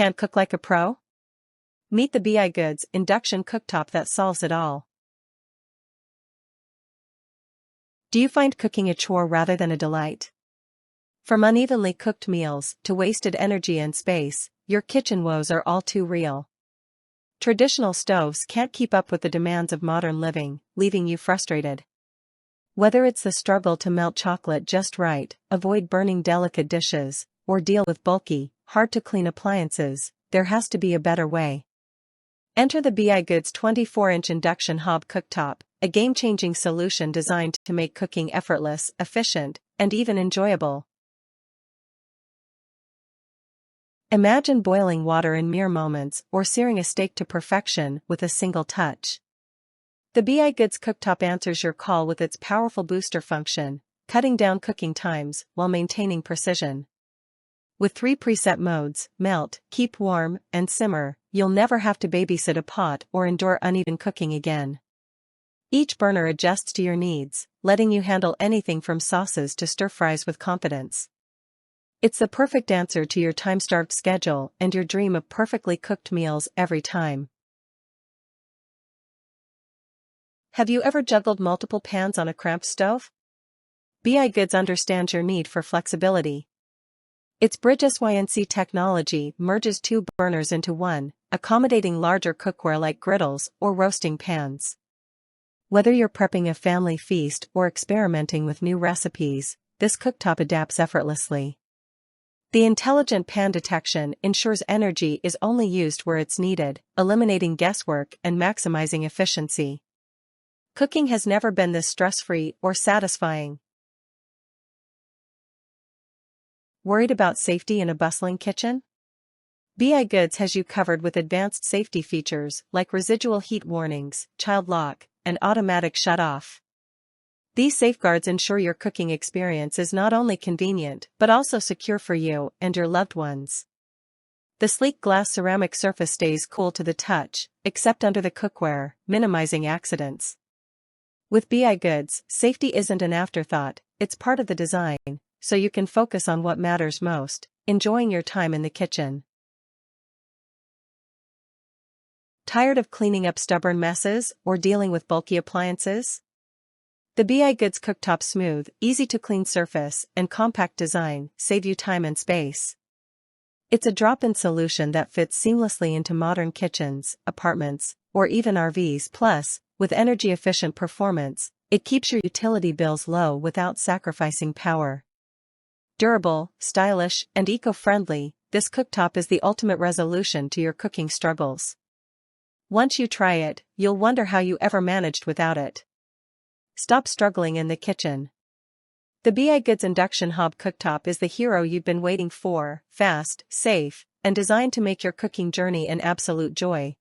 Can't cook like a pro? Meet the BIGoods Induction Cooktop that solves it all. Do you find cooking a chore rather than a delight? From unevenly cooked meals to wasted energy and space, your kitchen woes are all too real. Traditional stoves can't keep up with the demands of modern living, leaving you frustrated. Whether it's the struggle to melt chocolate just right, avoid burning delicate dishes, or deal with bulky, hard-to-clean appliances, there has to be a better way. Enter the BIGoods 24-inch Induction Hob Cooktop, a game-changing solution designed to make cooking effortless, efficient, and even enjoyable. Imagine boiling water in mere moments or searing a steak to perfection with a single touch. The BIGoods Cooktop answers your call with its powerful booster function, cutting down cooking times while maintaining precision. With 3 preset modes, melt, keep warm, and simmer, you'll never have to babysit a pot or endure uneven cooking again. Each burner adjusts to your needs, letting you handle anything from sauces to stir-fries with confidence. It's the perfect answer to your time-starved schedule and your dream of perfectly cooked meals every time. Have you ever juggled multiple pans on a cramped stove? BIGoods understands your need for flexibility. Its BridgeSYNC technology merges 2 burners into one, accommodating larger cookware like griddles or roasting pans. Whether you're prepping a family feast or experimenting with new recipes, this cooktop adapts effortlessly. The intelligent pan detection ensures energy is only used where it's needed, eliminating guesswork and maximizing efficiency. Cooking has never been this stress-free or satisfying. Worried about safety in a bustling kitchen? BIGoods has you covered with advanced safety features like residual heat warnings, child lock, and automatic shut-off. These safeguards ensure your cooking experience is not only convenient but also secure for you and your loved ones. The sleek glass ceramic surface stays cool to the touch, except under the cookware, minimizing accidents. With BIGoods, safety isn't an afterthought, it's part of the design, so you can focus on what matters most, enjoying your time in the kitchen. Tired of cleaning up stubborn messes or dealing with bulky appliances? The BIGoods Cooktop's smooth, easy-to-clean surface and compact design save you time and space. It's a drop-in solution that fits seamlessly into modern kitchens, apartments, or even RVs. Plus, with energy-efficient performance, it keeps your utility bills low without sacrificing power. Durable, stylish, and eco-friendly, this cooktop is the ultimate resolution to your cooking struggles. Once you try it, you'll wonder how you ever managed without it. Stop struggling in the kitchen. The BIGoods Induction Hob Cooktop is the hero you've been waiting for, fast, safe, and designed to make your cooking journey an absolute joy.